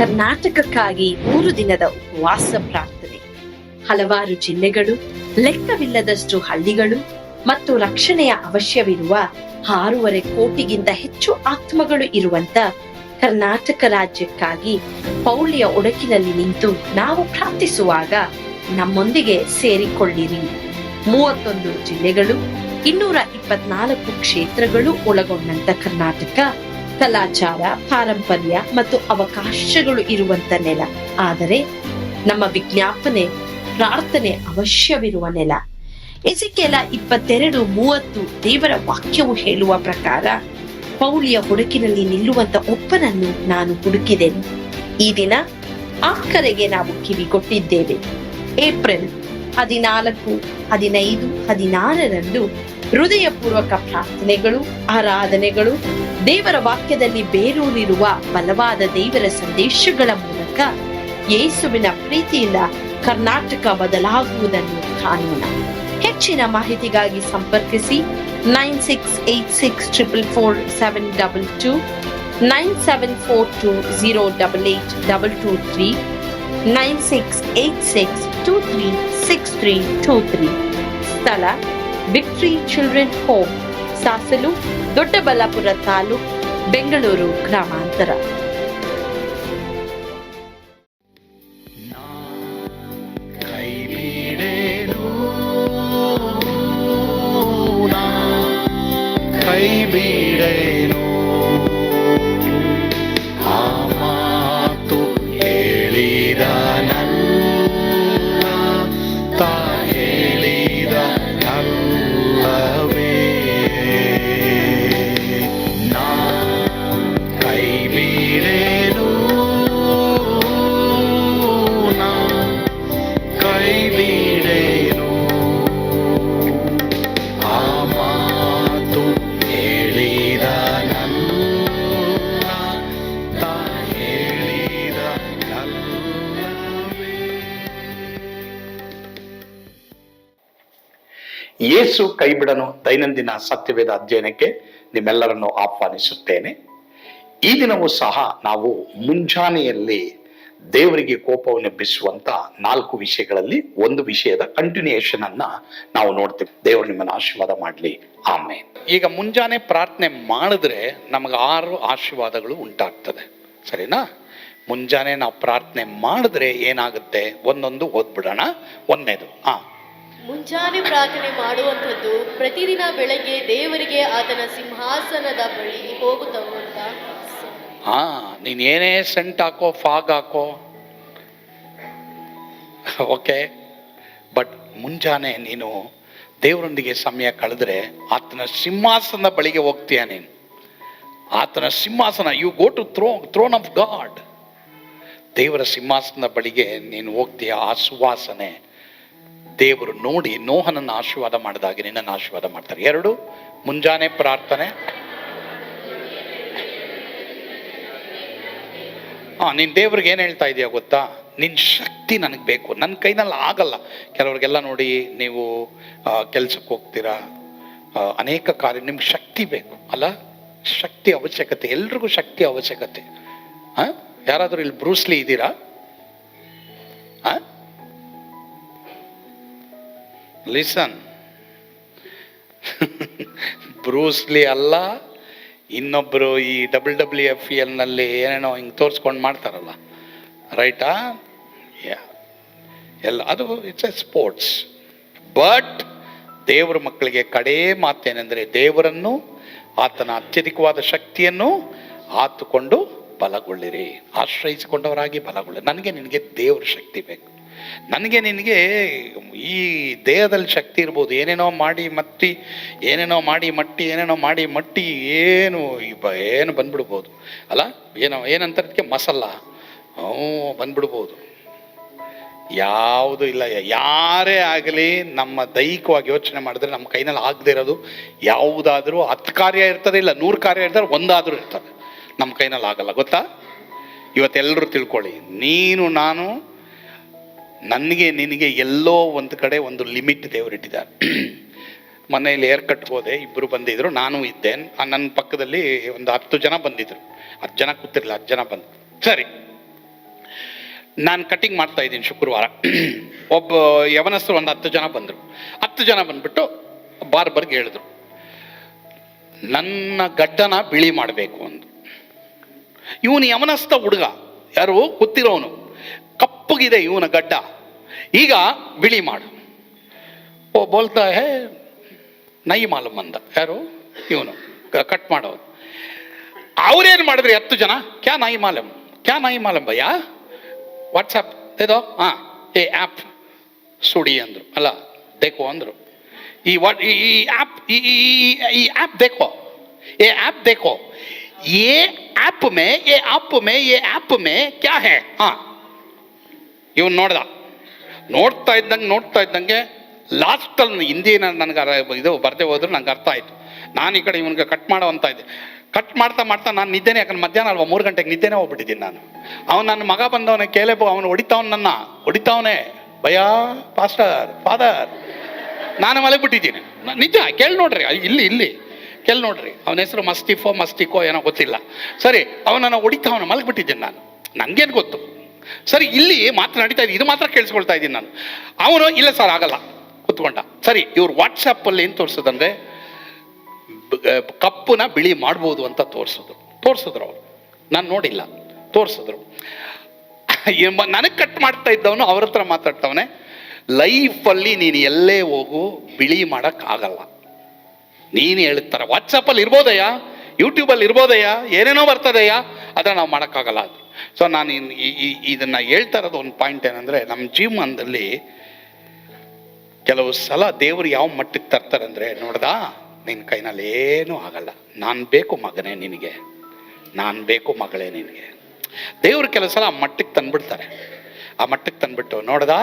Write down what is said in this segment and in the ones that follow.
ಕರ್ನಾಟಕಕ್ಕಾಗಿ 3 ದಿನದ ಉಪವಾಸ ಪ್ರಾರ್ಥನೆ. ಹಲವಾರು ಜಿಲ್ಲೆಗಳು, ಲೆಕ್ಕವಿಲ್ಲದಷ್ಟು ಹಳ್ಳಿಗಳು ಮತ್ತು ರಕ್ಷಣೆಯ ಅವಶ್ಯವಿರುವ 6.5 ಕೋಟಿಗಿಂತ ಹೆಚ್ಚು ಆತ್ಮಗಳು ಇರುವಂತ ಕರ್ನಾಟಕ ರಾಜ್ಯಕ್ಕಾಗಿ ಪೌಳಿಯ ಒಡಕಿನಲ್ಲಿ ನಿಂತು ನಾವು ಪ್ರಾರ್ಥಿಸುವಾಗ ನಮ್ಮೊಂದಿಗೆ ಸೇರಿಕೊಳ್ಳಿರಿ. 31 ಜಿಲ್ಲೆಗಳು, 224 ಕ್ಷೇತ್ರಗಳು ಒಳಗೊಂಡಂತ ಕರ್ನಾಟಕ ಕಲಾಚಾರ, ಪಾರಂಪರ್ಯ ಮತ್ತು ಅವಕಾಶಗಳು ಇರುವಂತ ನೆಲ. ಆದರೆ ನಮ್ಮ ವಿಜ್ಞಾಪನೆ, ಪ್ರಾರ್ಥನೆ ಅವಶ್ಯವಿರುವ ನೆಲ. ಎಜಿಕೇಲ 22:30 ದೇವರ ವಾಕ್ಯವು ಹೇಳುವ ಪ್ರಕಾರ, ಪೌಳಿಯ ಹುಡುಕಿನಲ್ಲಿ ನಿಲ್ಲುವಂತ ಒಬ್ಬನನ್ನು ನಾನು ಹುಡುಕಿದೆನು. ಈ ದಿನ ಆ ಕರೆಗೆ ನಾವು ಕಿವಿಗೊಟ್ಟಿದ್ದೇವೆ. ಏಪ್ರಿಲ್ 14, 15, 16ರಂದು ಹೃದಯಪೂರ್ವಕ ಪ್ರಾರ್ಥನೆಗಳು, ಆರಾಧನೆಗಳು, ದೇವರ ವಾಕ್ಯದಲ್ಲಿ ಬೇರೂರಿರುವ ಬಲವಾದ ದೇವರ ಸಂದೇಶಗಳ ಮೂಲಕ ಯೇಸುವಿನ ಪ್ರೀತಿಯಿಂದ ಕರ್ನಾಟಕ ಬದಲಾಗುವುದನ್ನು ಕಾಣೋಣ. ಹೆಚ್ಚಿನ ಮಾಹಿತಿಗಾಗಿ ಸಂಪರ್ಕಿಸಿ 9686444722, 9742088223, 9686236323. ಸ್ಥಳ victory children home, Sasalu, Doddaballapura taluk, Bengaluru ಗ್ರಾಮಾಂತರ. ಕೈಬಿಡೇನು ಆ ಮಾತು ಹೇಳಿದ ತಾ ಹೇಳಿದ ನಲ್ಲವೇ ನಾ ಕೈಬಿಡೇನು ನಾ ಕೈಬಿಡೇನು ಆ ಮಾತು ಹೇಳಿದ ತಾ ಹೇಳಿದ ನಲ್ಲವೇ. ಯೇಸು ಕೈಬಿಡನು ದೈನಂದಿನ ಸತ್ಯವೇದ ಅಧ್ಯಯನಕ್ಕೆ ನಿಮ್ಮೆಲ್ಲರನ್ನು ಆಹ್ವಾನಿಸುತ್ತೇನೆ. ಈ ದಿನವೂ ಸಹ ನಾವು ಮುಂಜಾನೆಯಲ್ಲಿ ದೇವರಿಗೆ ಕೋಪವನ್ನು ಎಬ್ಬಿಸುವಂತ 4 ವಿಷಯಗಳಲ್ಲಿ ಒಂದು ವಿಷಯದ ಕಂಟಿನ್ಯೂಯೇಷನ್ ಅನ್ನ ನಾವು ನೋಡ್ತೀವಿ. ದೇವರು ನಿಮ್ಮನ್ನು ಆಶೀರ್ವಾದ ಮಾಡಲಿ. ಆಮೇಲೆ ಈಗ ಮುಂಜಾನೆ ಪ್ರಾರ್ಥನೆ ಮಾಡಿದ್ರೆ ನಮಗೆ 6 ಆಶೀರ್ವಾದಗಳು ಉಂಟಾಗ್ತದೆ. ಸರಿನಾ? ಮುಂಜಾನೆ ನಾವು ಪ್ರಾರ್ಥನೆ ಮಾಡಿದ್ರೆ ಏನಾಗುತ್ತೆ, ಒಂದೊಂದು ಓದ್ಬಿಡೋಣ. ಒಂದನೇದು, ಮುಂಜಾನೆ ಪ್ರಾರ್ಥನೆ ಮಾಡುವಂಥದ್ದು ಪ್ರತಿದಿನ ಬೆಳಗ್ಗೆ ದೇವರಿಗೆ ಆತನ ಸಿಂಹಾಸನದ ಬಳಿ ಹೋಗುತ್ತವು ಅಂತ. ನೀನ್ ಏನೇ ಸೆಂಟ್ ಹಾಕೋ, ಫಾಗ್ ಹಾಕೋ, ಓಕೆ, ಬಟ್ ಮುಂಜಾನೆ ನೀನು ದೇವರೊಂದಿಗೆ ಸಮಯ ಕಳೆದ್ರೆ ಆತನ ಸಿಂಹಾಸನದ ಬಳಿಗೆ ಹೋಗ್ತೀಯ. ನೀನು ಆತನ ಸಿಂಹಾಸನ, you go to throne of God. ದೇವರ ಸಿಂಹಾಸನದ ಬಳಿಗೆ ನೀನು ಹೋಗ್ತೀಯ. ಆ ಸುವಾಸನೆ ದೇವರು ನೋಡಿ ನೋಹನನ್ನು ಆಶೀರ್ವಾದ ಮಾಡಿದಾಗೆ ನಿನ್ನನ್ನು ಆಶೀರ್ವಾದ ಮಾಡ್ತಾರೆ. 2, ಮುಂಜಾನೆ ಪ್ರಾರ್ಥನೆ. ನೀನು ದೇವ್ರಿಗೆ ಏನು ಹೇಳ್ತಾ ಇದೀಯ ಗೊತ್ತಾ? ನಿನ್ನ ಶಕ್ತಿ ನನಗೆ ಬೇಕು, ನನ್ನ ಕೈನಲ್ಲಿ ಆಗಲ್ಲ. ಕೆಲವ್ರಿಗೆಲ್ಲ ನೋಡಿ, ನೀವು ಕೆಲ್ಸಕ್ಕೆ ಹೋಗ್ತೀರಾ, ಅನೇಕ ಕಾರ್ಯ, ನಿಮ್ಗೆ ಶಕ್ತಿ ಬೇಕು ಅಲ್ಲ? ಶಕ್ತಿ ಅವಶ್ಯಕತೆ, ಎಲ್ರಿಗೂ ಶಕ್ತಿ ಅವಶ್ಯಕತೆ. ಯಾರಾದರೂ ಇಲ್ಲಿ ಬ್ರೂಸ್ಲಿ ಇದ್ದೀರಾ? ಲಿಸನ್, ಬ್ರೂಸ್ಲಿ ಅಲ್ಲ, ಇನ್ನೊಬ್ಬರು ಈ WWF ನಲ್ಲಿ ಏನೇನೋ ಹಿಂಗೆ ತೋರಿಸ್ಕೊಂಡು ಮಾಡ್ತಾರಲ್ಲ, ರೈಟಾ? ಎಲ್ಲ ಅದು ಇಟ್ಸ್ ಎ ಸ್ಪೋರ್ಟ್ಸ್. ಬಟ್ ದೇವರ ಮಕ್ಕಳಿಗೆ ಕಡೇ ಮಾತೇನೆಂದರೆ, ದೇವರನ್ನು, ಆತನ ಅತ್ಯಧಿಕವಾದ ಶಕ್ತಿಯನ್ನು ಆತುಕೊಂಡು ಬಲಗೊಳ್ಳಿರಿ, ಆಶ್ರಯಿಸಿಕೊಂಡವರಾಗಿ ಬಲಗೊಳ್ಳಿರಿ. ನನಗೆ ನಿನಗೆ ದೇವ್ರ ಶಕ್ತಿ ಬೇಕು. ನನಗೆ ನಿನಗೆ ಈ ದೇಹದಲ್ಲಿ ಶಕ್ತಿ ಇರ್ಬೋದು, ಏನೇನೋ ಮಾಡಿ ಮಟ್ಟಿ, ಏನೇನೋ ಮಾಡಿ ಮಟ್ಟಿ, ಏನೇನೋ ಮಾಡಿ ಮಟ್ಟಿ, ಏನು ಬಂದ್ಬಿಡ್ಬೋದು ಅಲ್ಲ? ಏನಂತದಕ್ಕೆ ಮಸಾಲ ಬಂದ್ಬಿಡ್ಬೋದು. ಯಾವುದು ಇಲ್ಲ. ಯಾರೇ ಆಗಲಿ ನಮ್ಮ ದೈಹಿಕವಾಗಿ ಯೋಚನೆ ಮಾಡಿದ್ರೆ ನಮ್ಮ ಕೈನಲ್ಲಿ ಆಗದೆ ಇರೋದು ಯಾವುದಾದ್ರೂ 10 ಕಾರ್ಯ ಇರ್ತದೆ, ಇಲ್ಲ 100 ಕಾರ್ಯ ಇರ್ತದೆ, ಒಂದಾದ್ರೂ ಇರ್ತದೆ. ನಮ್ಮ ಕೈನಲ್ಲಿ ಆಗಲ್ಲ, ಗೊತ್ತಾ? ಇವತ್ತೆಲ್ಲರೂ ತಿಳ್ಕೊಳ್ಳಿ, ನೀನು ನಾನು, ನನಗೆ ನಿನಗೆ ಎಲ್ಲೋ ಒಂದು ಕಡೆ ಒಂದು ಲಿಮಿಟ್ ದೇವರಿಟ್ಟಿದ್ದಾರೆ. ಮನೆಯಲ್ಲಿ ಏರ್ ಕಟ್ ಹೋದೆ, 2 ಬಂದಿದ್ರು, ನಾನು ಇದ್ದೆ. ನನ್ನ ಪಕ್ಕದಲ್ಲಿ ಒಂದು 10 ಜನ ಬಂದಿದ್ರು. 10 ಜನ ಕೂತಿರ್ಲಿಲ್ಲ, 10 ಜನ ಬಂದು. ಸರಿ, ನಾನು ಕಟಿಂಗ್ ಮಾಡ್ತಾ ಇದ್ದೀನಿ ಶುಕ್ರವಾರ. ಒಬ್ಬ ಯವನಸ್ಥರು ಒಂದು 10 ಜನ ಬಂದರು. 10 ಜನ ಬಂದ್ಬಿಟ್ಟು ಬಾರ್ಬರ್ಗೆ ಹೇಳಿದ್ರು, ನನ್ನ ಗಡ್ಡನ ಬಿಳಿ ಮಾಡಬೇಕು ಅಂದು. ಇವನು ಯವನಸ್ಥ ಹುಡುಗ, ಯಾರು ಗೊತ್ತಿರೋನು, ಕಪ್ಪಗಿದೆ ಇವನ ಗಡ್ಡ, ಈಗ ಬಿಳಿ ಮಾಡು. ಓ ಬೋಲ್ತಾ ಹೇ ನೈ ಮಾಲಮ್ ಅಂದ, ಯಾರು ಇವನು ಕಟ್ ಮಾಡೋದು. ಅವ್ರೇನು ಮಾಡಿದ್ರಿ 10 ಜನ, ಕ್ಯಾ ನೈ ಮಾಲಮ್ ಭಯ್ಯ, ವಾಟ್ಸಪ್ ದೇದೋ, ಹಾಂ ಏ ಆ್ಯಪ್ ಸುಡಿ ಅಂದರು. ಅಲ್ಲ ದೇಖೋ ಅಂದರು. ಈ ऐप देखो, ये ऐप देखो, ये ऐप में क्या है. हाँ, ಇವನು ನೋಡ್ತಾ ಇದ್ದಂಗೆ ಲಾಸ್ಟಲ್ಲಿ ಹಿಂದಿ ನನಗೆ ಇದು ಬರ್ದೇ ಹೋದ್ರು ನಂಗೆ ಅರ್ಥ ಆಯಿತು. ನಾನು ಈ ಕಡೆ ಇವನಿಗೆ ಕಟ್ ಮಾಡೋ ಅಂತ ಇದ್ದೆ. ಕಟ್ ಮಾಡ್ತಾ ನಾನು ನಿದ್ದೆನೇ, ಯಾಕಂದ್ರೆ ಮಧ್ಯಾಹ್ನ ಅಲ್ವಾ 3 ಗಂಟೆಗೆ ನಿದ್ದೆನೇ ಹೋಗ್ಬಿಟ್ಟಿದ್ದೀನಿ ನಾನು. ಅವನು ನನ್ನ ಮಗ ಬಂದವನೇ ಕೇಲೇಬೋ, ಅವನು ಹೊಡಿತಾವನೆ ಭಯ ಪಾಸ್ಟರ್ ಫಾದರ್. ನಾನು ಮಲಗಿಬಿಟ್ಟಿದ್ದೀನಿ, ನಿಜ. ಕೇಳಿ ನೋಡ್ರಿ, ಇಲ್ಲಿ ಕೇಳಿ ನೋಡ್ರಿ. ಅವನ ಹೆಸರು ಮಸ್ತಿಕೋ ಏನೋ ಗೊತ್ತಿಲ್ಲ. ಸರಿ, ಅವನನ್ನು ಹೊಡಿತಾವನ ಮಲಗಿಬಿಟ್ಟಿದ್ದೀನಿ ನಾನು, ನನಗೇನು ಗೊತ್ತು. ಸರಿ, ಇಲ್ಲಿ ಮಾತ್ರ ನಡೀತಾ ಇದೆ, ಇದು ಮಾತ್ರ ಕೇಳಿಸ್ಕೊಳ್ತಾ ಇದ್ದೀನಿ ನಾನು. ಅವನು ಇಲ್ಲ ಸರ್ ಆಗಲ್ಲ ಕೂತ್ಕೊಂಡ. ಸರಿ, ಇವ್ರು ವಾಟ್ಸಪ್ಪಲ್ಲಿ ಏನು ತೋರಿಸೋದಂದ್ರೆ ಕಪ್ಪುನ ಬಿಳಿ ಮಾಡ್ಬೋದು ಅಂತ ತೋರಿಸಿದ್ರು ಅವರು. ನಾನು ನೋಡಿಲ್ಲ, ತೋರಿಸಿದ್ರು. ನನಗೆ ಕಟ್ ಮಾಡ್ತಾ ಇದ್ದವನು ಅವ್ರ ಹತ್ರ ಮಾತಾಡ್ತವನೆ, ಲೈಫಲ್ಲಿ ನೀನು ಎಲ್ಲೇ ಹೋಗು ಬಿಳಿ ಮಾಡೋಕ್ಕಾಗಲ್ಲ. ನೀನು ಹೇಳ್ತಾರೆ ವಾಟ್ಸಪ್ಪಲ್ಲಿ ಇರ್ಬೋದಯ್ಯ, ಯೂಟ್ಯೂಬಲ್ಲಿ ಇರ್ಬೋದಯ್ಯ, ಏನೇನೋ ಬರ್ತದಯ್ಯ, ಅದನ್ನು ನಾವು ಮಾಡೋಕ್ಕಾಗಲ್ಲ ಅದು. ಸೊ ನಾನು ಇದನ್ನು ಹೇಳ್ತಾ ಇರೋದು ಒಂದು ಪಾಯಿಂಟ್ ಏನಂದರೆ, ನಮ್ಮ ಜೀವನದಲ್ಲಿ ಕೆಲವು ಸಲ ದೇವರು ಯಾವ ಮಟ್ಟಕ್ಕೆ ತರ್ತಾರೆ ಅಂದರೆ, ನೋಡ್ದಾ ನಿನ್ನ ಕೈನಲ್ಲಿ ಏನೂ ಆಗಲ್ಲ, ನಾನು ಬೇಕು ಮಗನೇ ನಿನಗೆ, ನಾನು ಬೇಕು ಮಗಳೇ ನಿನಗೆ. ದೇವರು ಕೆಲವು ಸಲ ಆ ಮಟ್ಟಕ್ಕೆ ತಂದುಬಿಡ್ತಾರೆ. ಆ ಮಟ್ಟಕ್ಕೆ ತಂದುಬಿಟ್ಟು ನೋಡ್ದಾ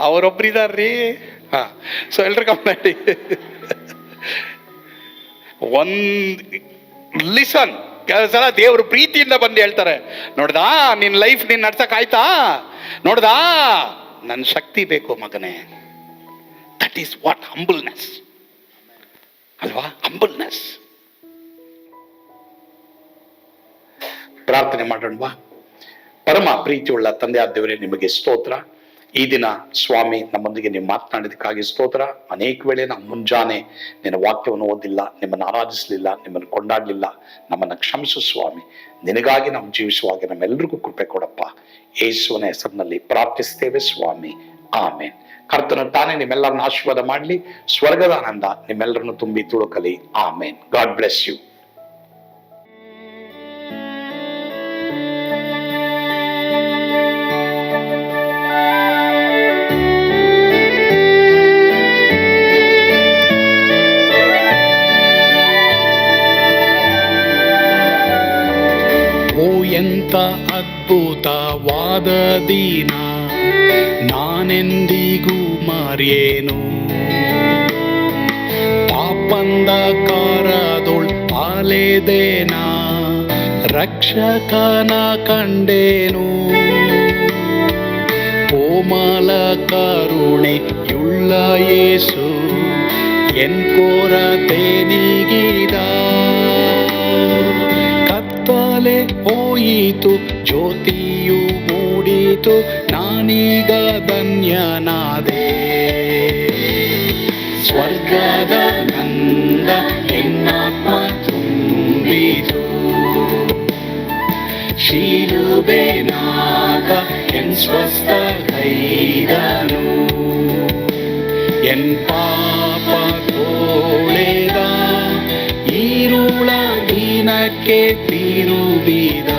ಅವರೊಬ್ಬರಿದಾರ್ರೀ. ಹಾಂ, ಸೊ ಎಲ್ರು ಕಮ್ಮಿ ಲಿಸನ್. ಕೆಲವು ಸಲ ದೇವರು ಪ್ರೀತಿಯಿಂದ ಬಂದು ಹೇಳ್ತಾರೆ, ನೋಡ್ದಾ ನಿನ್ನ ಲೈಫ್ ನೀನು ನಡ್ಸಕ್ಕಾಯ್ತಾ, ನೋಡ್ದಾ ನನ್ನ ಶಕ್ತಿ ಬೇಕು ಮಗನೇ. ದಟ್ ಈಸ್ ವಾಟ್ ಹಂಬಲ್ನೆಸ್ ಅಲ್ವಾ, ಹಂಬಲ್ನೆಸ್. ಪ್ರಾರ್ಥನೆ ಮಾಡೋಣವಾ. ಪರಮ ಪ್ರೀತಿಯುಳ್ಳ ತಂದೆಯಾದ ದೇವರೇ, ನಿಮಗೆ ಸ್ತೋತ್ರ. ಈ ದಿನ ಸ್ವಾಮಿ ನಮ್ಮೊಂದಿಗೆ ನೀವು ಮಾತನಾಡಿದಕ್ಕಾಗಿ ಸ್ತೋತ್ರ. ಅನೇಕ ವೇಳೆ ನಾವು ಮುಂಜಾನೆ ನಿನ್ನ ವಾಕ್ಯವನ್ನು ಓದಿಲ್ಲ, ನಿಮ್ಮನ್ನು ಆರಾಧಿಸಲಿಲ್ಲ, ನಿಮ್ಮನ್ನು ಕೊಂಡಾಡಲಿಲ್ಲ. ನಮ್ಮನ್ನು ಕ್ಷಮಿಸು ಸ್ವಾಮಿ. ನಿನಗಾಗಿ ನಾವು ಜೀವಿಸುವಾಗ ನಮ್ಮೆಲ್ಲರಿಗೂ ಕೃಪೆ ಕೊಡಪ್ಪ. ಯೇಸುವಿನ ಹೆಸರಿನಲ್ಲಿ ಪ್ರಾರ್ಥಿಸ್ತೇವೆ ಸ್ವಾಮಿ, ಆಮೇನ್. ಕರ್ತನ ತಾನೇ ನಿಮ್ಮೆಲ್ಲರನ್ನ ಆಶೀರ್ವಾದ ಮಾಡಲಿ. ಸ್ವರ್ಗದ ಆನಂದ ನಿಮ್ಮೆಲ್ಲರನ್ನು ತುಂಬಿ ತುಳುಕಲಿ. ಆಮೇನ್. God bless you. ಎಂತ ಅದ್ಭುತವಾದ ದಿನ, ನಾನೆಂದಿಗೂ ಮರೆಯೇನು. ಪಾಪಂಧಕಾರದೊಳ್ ಅಲೆದೇನ, ರಕ್ಷಕನ ಕಂಡೇನು. ಕೋಮಲ ಕರುಣೆಯುಳ್ಳ ಯೇಸು ಎನ್ ಕೊರತೆ ನೀಗಿದ. ಕತ್ತಲೆ ಹೋಯಿತು, ಜ್ಯೋತಿಯು ಮೂಡಿತು, ನಾನೀಗ ಧನ್ಯನಾದೆ. ಸ್ವರ್ಗದ ನಂದ ಎನ್ನಾತ್ಮ ತುಂಬಿತು. ಶಿಲುಬೆನಾದ ಎನ್ ಸ್ವಸ್ಥ ಕೈದನು. ಎನ್ ಪಾಪ ತೋಳೆದ, ಈರುಳ ದಿನಕ್ಕೆ ತಿರುಗಿದ.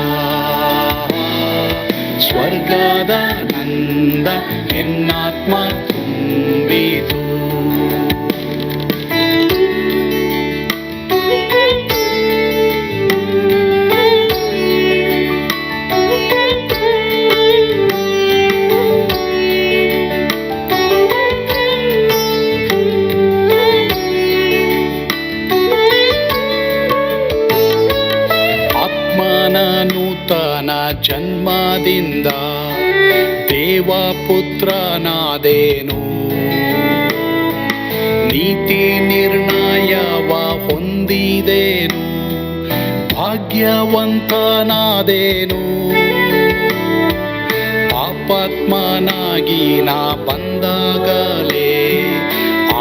ಸ್ವರ್ಗದ ನಂದ ಎನ್ನಾತ್ಮ ತುಂಬಿತು. ನೂತನ ಜನ್ಮದಿಂದ ದೇವಪುತ್ರನಾದೇನು. ನೀತಿ ನಿರ್ಣಯವ ಹೊಂದಿದೇನು, ಭಾಗ್ಯವಂತನಾದೇನು. ಆಪಾತ್ಮನಾಗಿ ನಾ ಬಂದಾಗಲೇ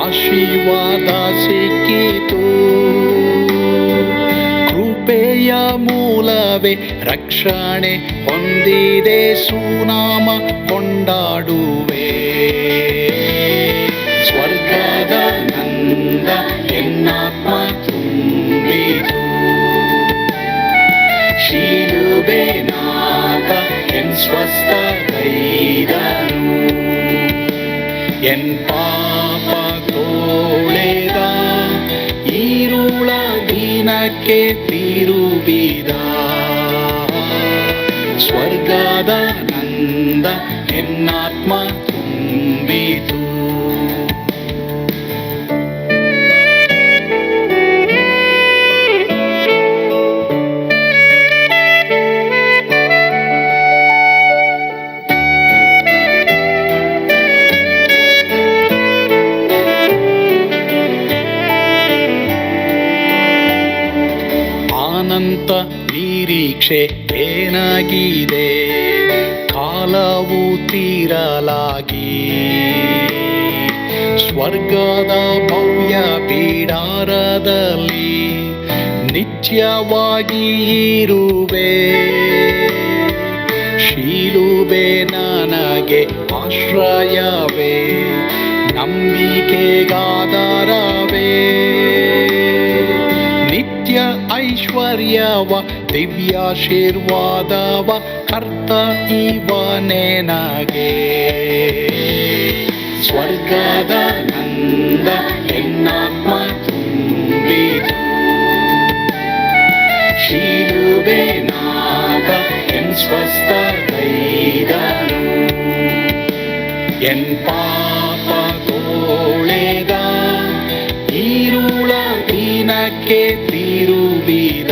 ಆಶೀರ್ವಾದ ಸಿಕ್ಕಿತು. ಕೃಪೆಯ ಮೂಲವೇ ರಕ್ಷಣೆ ಹೊಂದಿದೆ, ಸುನಾಮ ಕೊಂಡಾಡುವೆ. ಸ್ವರ್ಗದ ನಂದ ಎನ್ನಾತ್ಮ ತುಂಬಿತು, ಶಿಲುಬೆನಾದ ಎನ್ ಸ್ವಸ್ಥಗೈದನು. ಎನ್ ಪಾಪ ತೋಳೆದ ಈರುಳ ದಿನಕ್ಕೆ ತಿರುಗಿದ. ಸ್ವರ್ಗದ ನಂದ ಎನ್ನಾತ್ಮ ತುಂಬಿತು. ಅನಂತ ನಿರೀಕ್ಷೆ ಏನಾಗಿದೆ, ಕಾಲವು ತೀರಲಾಗಿ ಸ್ವರ್ಗದ ಭವ್ಯ ಪೀಡಾರದಲ್ಲಿ ನಿತ್ಯವಾಗಿ ಇರುವೆ. ಶಿಲುಬೆ ನನಗೆ ಆಶ್ರಯವೇ, ನಂಬಿಕೆಗಾಧಾರವೇ. ನಿತ್ಯ ಐಶ್ವರ್ಯವ ದಿವ್ಯಾಶೀರ್ವಾದವ ಕರ್ತ ಇವನೇ ನಗೆ. ಸ್ವರ್ಗದ ನಂದ ಎನ್ನಾತ್ಮ ತುಂಬಿತು, ಶಿಲುಬೆನಾದ ಎನ್ ಸ್ವಸ್ಥಗೈದನು. ಎನ್ ಪಾಪ ತೋಳೆದ ಈರುಳ ದಿನಕ್ಕೆ ತಿರುಗಿದ.